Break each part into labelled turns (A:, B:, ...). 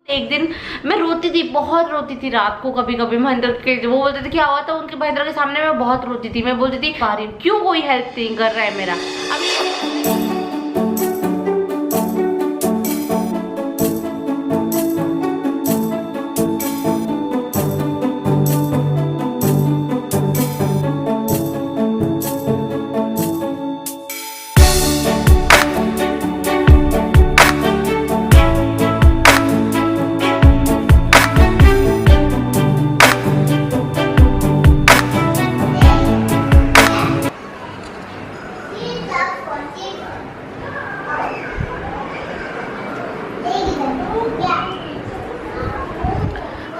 A: एक दिन मैं रोती थी, बहुत रोती थी रात को। कभी कभी महेंद्र के, वो बोलते थे क्या हुआ था उनके, महेंद्र के सामने मैं बहुत रोती थी। मैं बोलती थी क्यों कोई हेल्प नहीं कर रहा है मेरा। अभी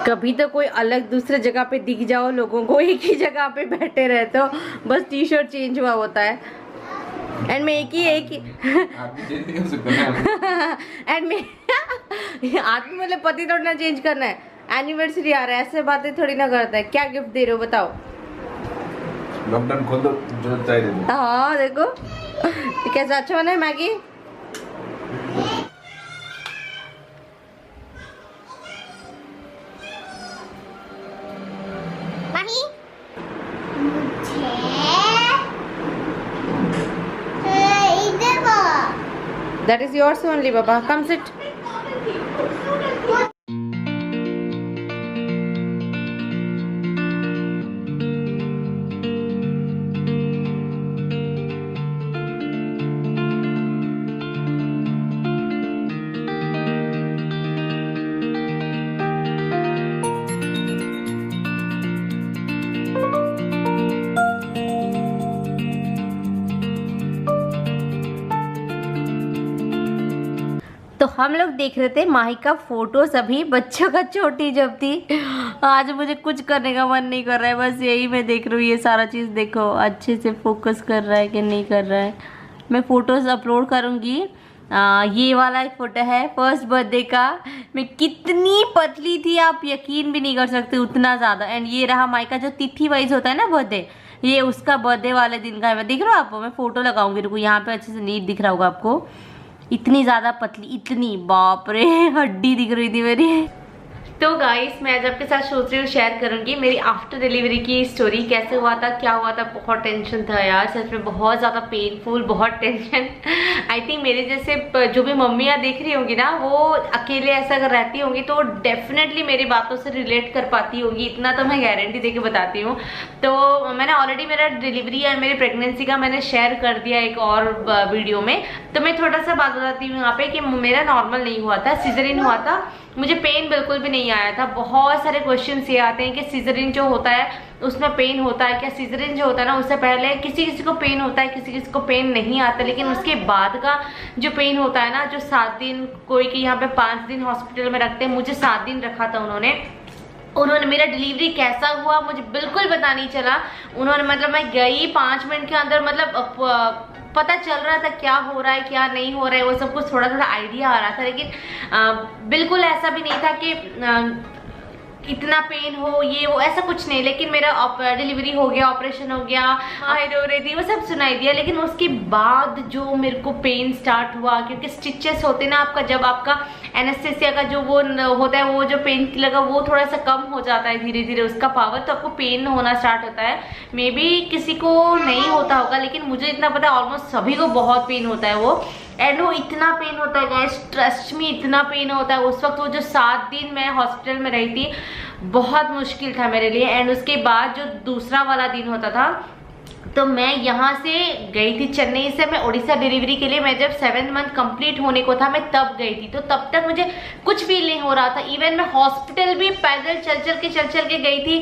A: कभी तो कोई अलग दूसरे जगह पे दिख जाओ लोगों को, एक ही जगह पे बैठे रहते हो, बस टी शर्ट चेंज हुआ होता है। एंड मैं एक ही एंड मैं आदमी मतलब पति थोड़ी ना चेंज करना है। एनिवर्सरी आ रहा है, ऐसे बातें थोड़ी ना करता है। क्या गिफ्ट दे रहे हो बताओ?
B: लॉकडाउन खोल दो, जो चाहिए।
A: हाँ देखो कैसा अच्छा बना है Maggi. That is yours only, Baba. Come sit. तो हम लोग देख रहे थे माही का फोटो, सभी बच्चों का छोटी जब थी। आज मुझे कुछ करने का मन नहीं कर रहा है, बस यही मैं देख रही हूँ। ये सारा चीज़ देखो अच्छे से फोकस कर रहा है कि नहीं कर रहा है। मैं फ़ोटोज़ अपलोड करूँगी। ये वाला एक फ़ोटो है फर्स्ट बर्थडे का। मैं कितनी पतली थी आप यकीन भी नहीं कर सकते, उतना ज़्यादा। एंड ये रहा माही का जो तिथि वाइज होता है ना बर्थडे, ये उसका बर्थडे वाले दिन का है। मैं देख रहा हूँ आपको, मैं फ़ोटो लगाऊंगी, रुको यहाँ पे अच्छे से नीट दिख रहा होगा आपको। इतनी ज़्यादा पतली, इतनी, बाप रे हड्डी दिख रही थी मेरी। तो गाइस मैं आज आपके साथ सोच रही हूँ शेयर करूंगी मेरी आफ्टर डिलीवरी की स्टोरी। कैसे हुआ था, क्या हुआ था। बहुत टेंशन था यार, सच में बहुत ज़्यादा पेनफुल, बहुत टेंशन। आई थिंक मेरे जैसे जो भी मम्मियाँ देख रही होंगी ना, वो अकेले ऐसा अगर रहती होंगी तो डेफिनेटली मेरी बातों से रिलेट कर पाती होंगी। इतना तो मैं गारंटी दे के बताती हूँ। तो मैंने ऑलरेडी मेरा डिलीवरी और मेरी प्रेगनेंसी का मैंने शेयर कर दिया एक और वीडियो में। तो मैं थोड़ा सा बात बताती हूँ यहाँ पे कि मेरा नॉर्मल नहीं हुआ था, सिजरिन हुआ था। मुझे पेन बिल्कुल भी नहीं आया था। बहुत सारे क्वेश्चंस ये आते हैं कि सिजरिन जो होता है उसमें पेन होता है क्या। सिजरिन जो होता है ना, उससे पहले किसी किसी को पेन होता है, किसी किसी को पेन नहीं आता। लेकिन उसके बाद का जो पेन होता है ना, जो 7 दिन, कोई के यहाँ पे 5 दिन हॉस्पिटल में रखते हैं, मुझे 7 दिन रखा था उन्होंने। मेरा डिलीवरी कैसा हुआ मुझे बिल्कुल पता नहीं चला। उन्होंने मतलब मैं गई 5 मिनट के अंदर, मतलब पता चल रहा था क्या हो रहा है क्या नहीं हो रहा है, वो सब कुछ थोड़ा थोड़ा आइडिया आ रहा था। लेकिन बिल्कुल ऐसा भी नहीं था कि इतना पेन हो, ये वो, ऐसा कुछ नहीं। लेकिन मेरा डिलीवरी हो गया, ऑपरेशन हो गया, आई रो रही थी, वो सब सुनाई दिया। लेकिन उसके बाद जो मेरे को पेन स्टार्ट हुआ, क्योंकि स्टिचेस होते ना आपका, जब आपका एनेस्थेसिया का जो वो होता है, वो जो पेन किलर का वो थोड़ा सा कम हो जाता है धीरे धीरे उसका पावर, तो आपको पेन होना स्टार्ट होता है। मे बी किसी को नहीं होता होगा, लेकिन मुझे इतना पता है ऑलमोस्ट सभी को बहुत पेन होता है वो। एंड वो इतना पेन होता है गाइस, ट्रस्ट में इतना पेन होता है। उस वक्त वो जो 7 दिन मैं हॉस्पिटल में रही थी, बहुत मुश्किल था मेरे लिए। एंड उसके बाद जो दूसरा वाला दिन होता था, तो मैं यहाँ से गई थी चेन्नई से मैं उड़ीसा डिलीवरी के लिए। मैं जब 7th मंथ कंप्लीट होने को था, मैं तब गई थी। तो तब तक मुझे कुछ फील नहीं हो रहा था। इवन मैं हॉस्पिटल भी पैदल चल चल के गई थी,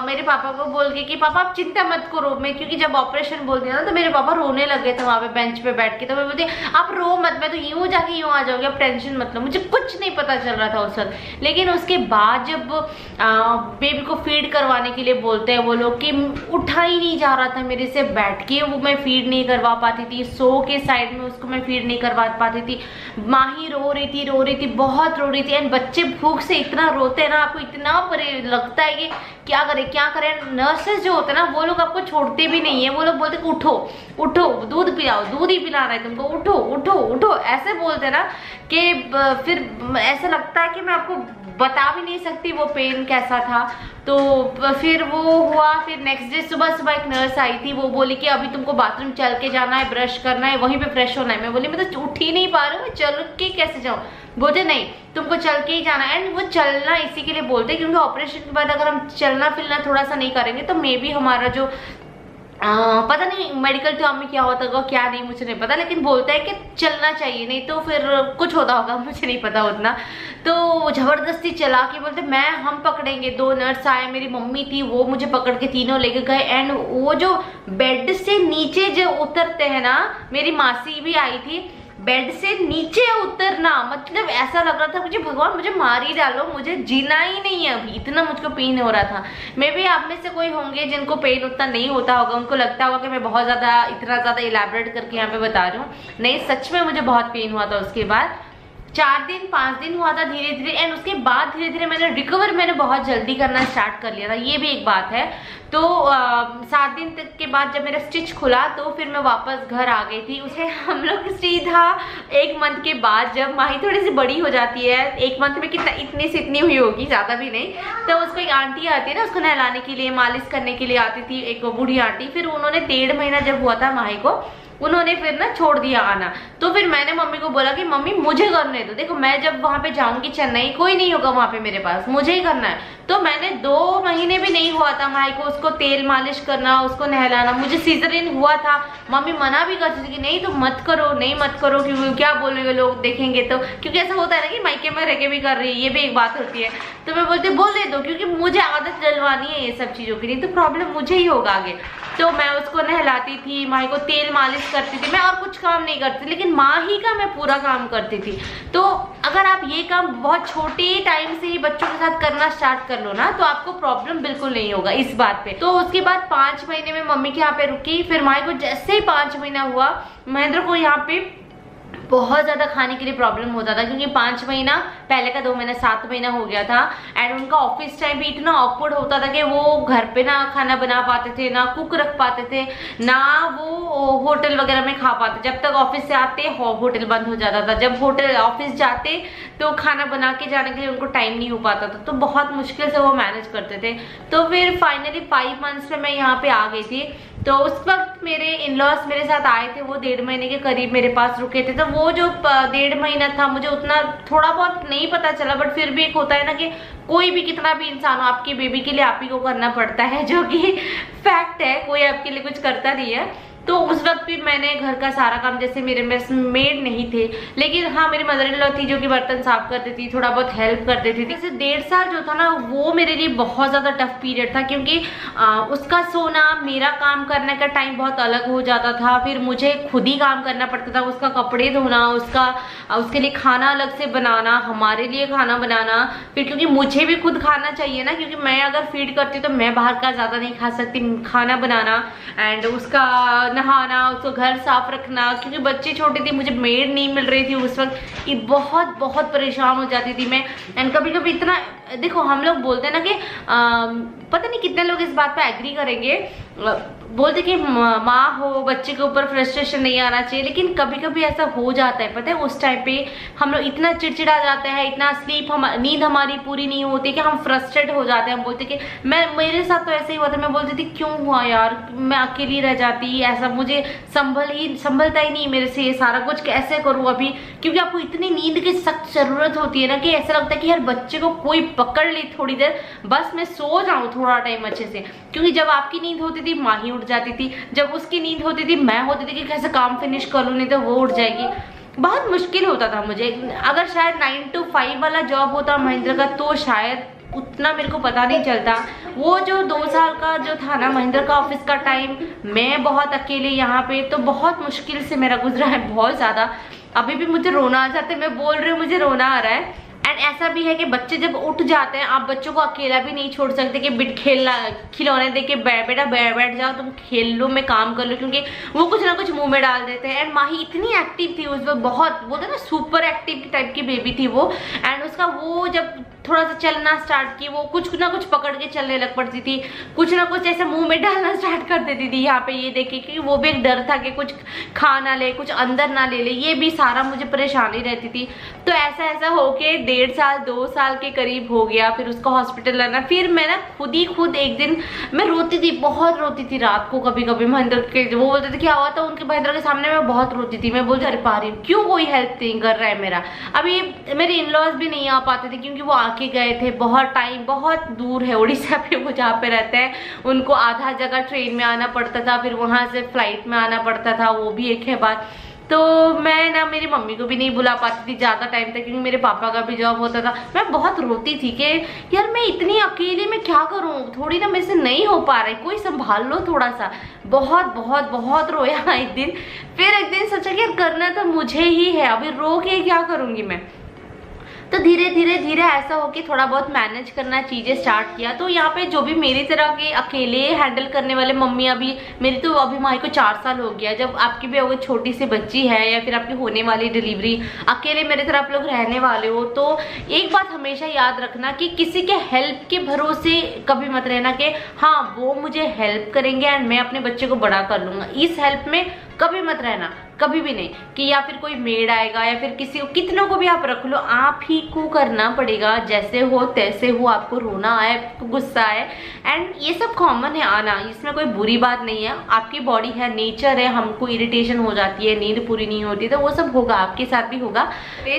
A: मेरे पापा को बोल के कि पापा आप चिंता मत करो। मैं क्योंकि जब ऑपरेशन बोल दिया ना, तो मेरे पापा रोने लग गए थे वहाँ पे बेंच पे बैठ के। तो मैं बोलती आप रो मत, मैं तो यूँ जाके यूँ आ जाओगे, आप टेंशन मत लो। मुझे कुछ नहीं पता चल रहा था उस वक्त। लेकिन उसके बाद जब बेबी को फीड करवाने के लिए बोलते हैं वो लोग कि उठा ही नहीं जा रहा था मेरे से, बैठ के वो मैं फीड नहीं करवा पाती थी, सो के साइड में उसको मैं फीड नहीं करवा पाती थी। माही रो रही थी, बहुत रो रही थी। एंड बच्चे भूख से इतना रोते हैं ना, आपको इतना लगता है कि क्या करें। नर्सेस जो होते हैं ना, वो लोग आपको छोड़ते भी नहीं है। वो लोग बोलते उठो उठो, दूध पिलाओ, दूध ही पिला रहा है तुमको, उठो उठो उठो, ऐसे बोलते ना कि फिर ऐसा लगता है कि मैं आपको बता भी नहीं सकती वो पेन कैसा था। तो फिर वो हुआ, फिर नेक्स्ट डे सुबह एक नर्स आई थी, वो बोली कि अभी तुमको बाथरूम चल के जाना है, ब्रश करना है, वहीं पे फ्रेश होना है। मैं बोली मैं तो उठ ही नहीं पा रही हूँ, चल के कैसे जाऊँ? बोलते नहीं तुमको चल के ही जाना है। एंड वो चलना इसी के लिए बोलते हैं क्योंकि ऑपरेशन के बाद अगर हम चलना फिरना थोड़ा सा नहीं करेंगे तो मे बी हमारा जो पता नहीं मेडिकल टर्म में क्या होता होगा क्या नहीं, मुझे नहीं पता, लेकिन बोलता है कि चलना चाहिए, नहीं तो फिर कुछ होता होगा, मुझे नहीं पता उतना। तो जबरदस्ती चला के बोलते हम पकड़ेंगे। 2 नर्स आए, मेरी मम्मी थी, वो मुझे पकड़ के तीनों लेके गए। एंड वो जो बेड से नीचे जो उतरते हैं ना, मेरी मासी भी आई थी, बेड से नीचे उतरना, मतलब ऐसा लग रहा था मुझे भगवान मुझे मार ही डालो, मुझे जीना ही नहीं है अभी, इतना मुझको पेन हो रहा था। मे बी आप में से कोई होंगे जिनको पेन उतना नहीं होता होगा, उनको लगता होगा कि मैं बहुत ज्यादा इतना ज्यादा इलैबोरेट करके यहाँ पे बता रही हूँ। नहीं, सच में मुझे बहुत पेन हुआ था। उसके बाद 4 दिन 5 दिन हुआ था धीरे धीरे। एंड उसके बाद धीरे धीरे मैंने रिकवर बहुत जल्दी करना स्टार्ट कर लिया था, ये भी एक बात है। तो 7 दिन तक के बाद जब मेरा स्टिच खुला तो फिर मैं वापस घर आ गई थी। उसे हम लोग सीधा 1 मंथ के बाद, जब माही थोड़ी सी बड़ी हो जाती है, 1 मंथ में कितना इतनी से इतनी हुई होगी, ज़्यादा भी नहीं, तो उसको एक आंटी आती है ना, उसको नहलाने के लिए मालिश करने के लिए आती थी, एक बूढ़ी आंटी। फिर उन्होंने 1.5 महीना जब हुआ था माही को, उन्होंने फिर ना छोड़ दिया आना। तो फिर मैंने मम्मी को बोला कि मम्मी मुझे करने दो, देखो मैं जब वहां पे जाऊंगी चेन्नई, कोई नहीं होगा वहां पे मेरे पास, मुझे ही करना है। तो मैंने 2 महीने भी नहीं हुआ था माही को उसको तेल मालिश करना, उसको नहलाना। मुझे सीजरिन हुआ था, मम्मी मना भी करती थी कि नहीं तुम मत करो, नहीं मत करो, क्योंकि क्या बोलेंगे लोग देखेंगे तो, क्योंकि ऐसा होता है ना कि मायके में रह के भी कर रही है, ये भी एक बात होती है। तो मैं बोलती बोल दे दो, क्योंकि मुझे आदत डलवानी है ये सब चीजों की, नहीं तो प्रॉब्लम मुझे ही होगा आगे। तो मैं उसको नहलाती थी, माही को तेल मालिश करती थी, मैं और कुछ काम नहीं करती, लेकिन माही का मैं पूरा काम करती थी। तो अगर आप ये काम बहुत छोटे टाइम से ही बच्चों के साथ करना स्टार्ट कर लो ना, तो आपको प्रॉब्लम बिल्कुल नहीं होगा इस बात पे। तो उसके बाद 5 महीने में मम्मी के यहाँ पे रुकी। फिर माही को जैसे ही 5 महीना हुआ, महेंद्र को यहाँ पे बहुत ज्यादा खाने के लिए प्रॉब्लम होता था, क्योंकि 5 महीना पहले का 2 महीना 7 महीना हो गया था। एंड उनका ऑफिस टाइम भी इतना ऑकवर्ड होता था कि वो घर पे ना खाना बना पाते थे, ना कुक रख पाते थे, ना वो होटल वगैरह में खा पाते। जब तक ऑफिस से आते होटल बंद हो जाता था, जब होटल ऑफिस जाते तो खाना बना के जाने के लिए उनको टाइम नहीं हो पाता था। तो बहुत मुश्किल से वो मैनेज करते थे। तो फिर फाइनली 5 मंथ्स में मैं यहाँ पे आ गई थी। तो उस वक्त मेरे इन-लॉज मेरे साथ आए थे, वो 1.5 महीने के करीब मेरे पास रुके थे। तो वो जो 1.5 महीना था, मुझे उतना थोड़ा बहुत नहीं पता चला, बट फिर भी एक होता है ना कि कोई भी कितना भी इंसान हो, आपके बेबी के लिए आप ही को करना पड़ता है, जो कि फैक्ट है, कोई आपके लिए कुछ करता नहीं है। तो उस वक्त भी मैंने घर का सारा काम, जैसे मेरे मेड नहीं थे, लेकिन हाँ मेरी मदर इन लॉ थी जो कि बर्तन साफ करती थी, थोड़ा बहुत हेल्प कर देती थी। जैसे 1.5 साल जो था ना, वो मेरे लिए बहुत ज़्यादा टफ पीरियड था, क्योंकि उसका सोना, मेरा काम करने का टाइम बहुत अलग हो जाता था। फिर मुझे खुद ही काम करना पड़ता था, उसका कपड़े धोना, उसके लिए खाना अलग से बनाना, हमारे लिए खाना बनाना। फिर क्योंकि मुझे भी खुद खाना चाहिए ना, क्योंकि मैं अगर फीड करती तो मैं बाहर का ज़्यादा नहीं खा सकती, खाना बनाना एंड उसका नहाना, उसको घर साफ रखना, क्योंकि बच्चे छोटे थे, मुझे मेड नहीं मिल रही थी उस वक्त। ये बहुत बहुत परेशान हो जाती थी मैं। एंड कभी कभी इतना, देखो हम लोग बोलते हैं ना कि पता नहीं कितने लोग इस बात पे एग्री करेंगे, बोलते कि माँ हो, बच्चे के ऊपर फ्रस्ट्रेशन नहीं आना चाहिए, लेकिन कभी कभी ऐसा हो जाता है। पता है उस टाइम पे हम लोग इतना चिड़चिड़ा जाते हैं, इतना नींद हमारी पूरी नहीं होती कि हम फ्रस्ट्रेट हो जाते हैं। हम बोलते कि मेरे साथ तो ऐसे ही हुआ था, मैं बोलती थी क्यों हुआ यार, मैं अकेली रह जाती, ऐसा मुझे संभलता ही नहीं मेरे से, ये सारा कुछ कैसे करूँ अभी, क्योंकि आपको इतनी नींद की सख्त जरूरत होती है ना कि ऐसा लगता है कि यार बच्चे को कोई पकड़ ले थोड़ी देर, बस मैं सो जाऊं थोड़ा टाइम अच्छे से। क्योंकि जब आपकी नींद होती थी माही उठ जाती थी, जब उसकी नींद होती थी मैं होती थी कि कैसे काम फिनिश कर लूं, नहीं तो वो उठ जाएगी। बहुत मुश्किल होता था मुझे। अगर शायद 9 to 5 वाला जॉब होता महेंद्र का, तो शायद उतना मेरे को पता नहीं चलता। वो जो 2 साल का जो था ना महेंद्र का ऑफिस का टाइम, मैं बहुत अकेले यहाँ पे, तो बहुत मुश्किल से मेरा गुजरा है, बहुत ज़्यादा। अभी भी मुझे रोना आ जाता है, मैं बोल रही हूँ मुझे रोना आ रहा है। एंड ऐसा भी है कि बच्चे जब उठ जाते हैं, आप बच्चों को अकेला भी नहीं छोड़ सकते कि बिट खेलना खिलौने दे के बेटा बैठ जाओ, तुम खेल लो, मैं काम कर लो, क्योंकि वो कुछ ना कुछ मुंह में डाल देते हैं। एंड माही इतनी एक्टिव थी उस वक्त, बहुत बोलते ना सुपर एक्टिव टाइप की बेबी थी वो। एंड उसका वो जब थोड़ा सा चलना स्टार्ट की, वो कुछ ना कुछ पकड़ के चलने लग पड़ती थी, कुछ ना कुछ ऐसे मुंह में डालना स्टार्ट कर देती थी। यहाँ पे ये देखे कि वो भी एक डर था कि कुछ खा ना ले, कुछ अंदर ना ले ले, ये भी सारा मुझे परेशानी रहती थी। तो ऐसा ऐसा होके 1.5 साल 2 साल के करीब हो गया, फिर उसको हॉस्पिटल लाना। फिर मैं ना खुद एक दिन मैं रोती थी, बहुत रोती थी रात को। कभी कभी महेंद्र के वो बोलते थे क्या हुआ, तो उनके महेंद्र के सामने मैं बहुत रोती थी। मैं बोल कर पा रही हूँ, क्यों कोई हेल्प नहीं कर रहा है मेरा। अभी मेरे इन-लॉज भी नहीं आ पाते थे क्योंकि वो आके गए थे, बहुत टाइम, बहुत दूर है उड़ीसा पे वो जहाँ पे रहते हैं। उनको आधा जगह ट्रेन में आना पड़ता था, फिर वहां से फ्लाइट में आना पड़ता था, वो भी एक है बात। तो मैं ना मेरी मम्मी को भी नहीं बुला पाती थी ज़्यादा टाइम तक, क्योंकि मेरे पापा का भी जॉब होता था। मैं बहुत रोती थी कि यार मैं इतनी अकेले में क्या करूं, थोड़ी ना मेरे से नहीं हो पा रहा है, कोई संभाल लो थोड़ा सा। बहुत बहुत बहुत रोया एक दिन। फिर एक दिन सोचा कि यार करना तो मुझे ही है, अभी रो के क्या करूंगी मैं। तो धीरे धीरे ऐसा हो कि थोड़ा बहुत मैनेज करना चीज़ें स्टार्ट किया। तो यहाँ पे जो भी मेरी तरह के अकेले हैंडल करने वाले मम्मी, अभी मेरी तो अभी माही को 4 साल हो गया। जब आपकी भी अगर छोटी सी बच्ची है या फिर आपकी होने वाली डिलीवरी, अकेले मेरे तरह आप लोग रहने वाले हो, तो एक बात हमेशा याद रखना कि किसी के हेल्प के भरोसे कभी मत रहना कि हाँ वो मुझे हेल्प करेंगे एंड मैं अपने बच्चे को बड़ा कर लूँगा। इस हेल्प में कभी मत रहना, कभी भी नहीं, कि या फिर कोई मेड आएगा या फिर किसी को, कितनों को भी आप रख लो, आप ही को करना पड़ेगा। जैसे हो तैसे हो, आपको रोना आए, आपको गुस्सा आए, एंड ये सब कॉमन है आना, इसमें कोई बुरी बात नहीं है। आपकी बॉडी है, नेचर है, हमको इरिटेशन हो जाती है, नींद पूरी नहीं होती, तो वो सब होगा, आपके साथ भी होगा।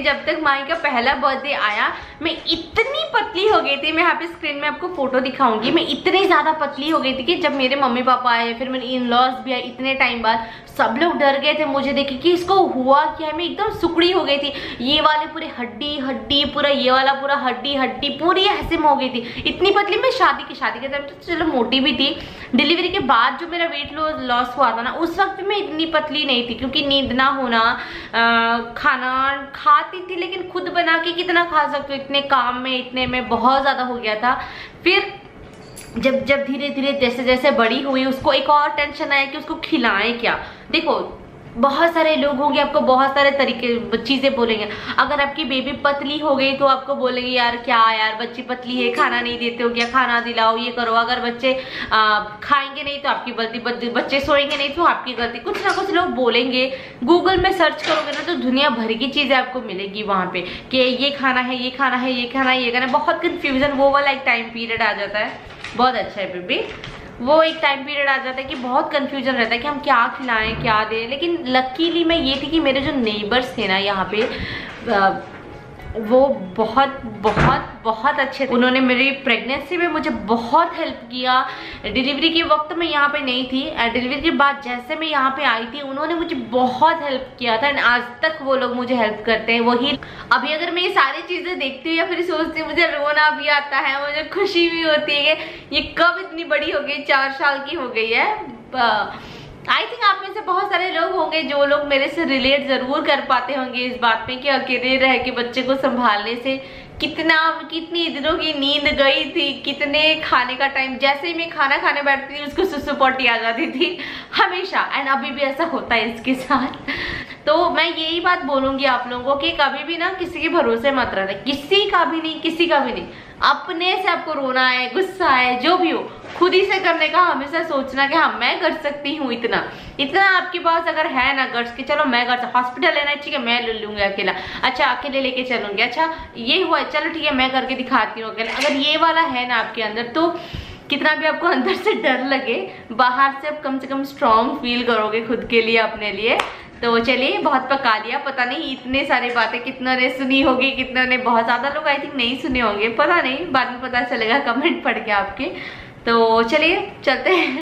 A: जब तक माही का पहला बर्थडे आया, मैं इतनी पतली हो गई थी, मैं यहाँ पे स्क्रीन में आपको फोटो दिखाऊंगी, मैं इतनी ज्यादा पतली हो गई थी कि जब मेरे मम्मी पापा आए, फिर मेरे इन-लॉज भी आए, इतने टाइम बाद सब लोग डर गए थे मुझे देखे कि इसको हुआ क्या है। मैं एकदम सुकड़ी हो गई थी, ये वाले पूरे हड्डी हड्डी, पूरा ये वाला पूरा हड्डी हड्डी, पूरी ऐसे में हो गई थी, इतनी पतली। मैं शादी के टाइम तो चलो मोटी भी थी, डिलीवरी के बाद जो मेरा वेट लॉस हुआ था ना, उस वक्त मैं इतनी पतली नहीं थी, क्योंकि नींद ना होना, खाना खाती थी लेकिन खुद बना के कितना खा सकते हो, इतने काम में, इतने में बहुत ज्यादा हो गया था। फिर जब धीरे धीरे जैसे जैसे बड़ी हुई, उसको एक और टेंशन आया कि उसको खिलाएं क्या। देखो बहुत सारे लोग होंगे, आपको बहुत सारे तरीके चीजें बोलेंगे। अगर आपकी बेबी पतली हो गई तो आपको बोलेंगे यार क्या यार बच्ची पतली है, खाना नहीं देते हो क्या, खाना दिलाओ, ये करो। अगर बच्चे खाएंगे नहीं तो आपकी गलती, बच्चे सोएंगे नहीं तो आपकी गलती, कुछ ना कुछ लोग बोलेंगे। गूगल में सर्च करोगे ना तो दुनिया भर की चीजें आपको मिलेगी वहां पे कि ये खाना है, ये खाना है, ये खाना है, ये खाना है। बहुत कंफ्यूजन, वो वाला एक टाइम पीरियड आ जाता है, बहुत अच्छा है बेबी। वो एक टाइम पीरियड आ जाता है कि बहुत कंफ्यूजन रहता है कि हम क्या खिलाएं क्या दें। लेकिन लकीली मैं ये थी कि मेरे जो नेबर्स थे ना यहाँ पे, वो बहुत बहुत बहुत अच्छे थे। उन्होंने मेरी प्रेगनेंसी में मुझे बहुत हेल्प किया। डिलीवरी के वक्त मैं यहाँ पे नहीं थी, डिलीवरी के बाद जैसे मैं यहाँ पे आई थी उन्होंने मुझे बहुत हेल्प किया था, एंड आज तक वो लोग मुझे हेल्प करते हैं। वही अभी अगर मैं ये सारी चीजें देखती हूँ या फिर सोचती हूँ, मुझे रोना भी आता है, मुझे खुशी भी होती है कि ये कब इतनी बड़ी हो गई, 4 साल की हो गई है। आई थिंक आप में से बहुत सारे लोग होंगे जो लोग मेरे से रिलेट जरूर कर पाते होंगे इस बात में कि अकेले रह के बच्चे को संभालने से कितनी दिनों की नींद गई थी, कितने खाने का टाइम, जैसे ही मैं खाना खाने बैठती थी उसको सुसु पोटी आ जाती थी हमेशा, एंड अभी भी ऐसा होता है इसके साथ। तो मैं यही बात बोलूंगी आप लोगों को कि कभी भी ना किसी के भरोसे मत रहना, किसी का भी नहीं। अपने से आपको रोना है, गुस्सा है, जो भी हो, खुद ही से करने का हमेशा सोचना कि हाँ मैं कर सकती हूँ। इतना आपके पास अगर है ना गट्स कि चलो मैं कर सकती, हॉस्पिटल लेना है ठीक है मैं ले लूंगी अकेला, अच्छा अकेले लेके चलूंगी, अच्छा ये हुआ चलो ठीक है मैं करके दिखाती हूँ अकेला। अगर ये वाला है ना आपके अंदर, तो कितना भी आपको अंदर से डर लगे, बाहर से आप कम से कम स्ट्रॉन्ग फील करोगे खुद के लिए, अपने लिए। तो चलिए बहुत पका लिया, पता नहीं इतने सारी बातें कितनों ने सुनी होगी, कितनों ने, बहुत ज़्यादा लोग आई थिंक नहीं सुने होंगे, पता नहीं, बाद में पता चलेगा कमेंट पढ़ के आपके। तो चलिए चलते हैं।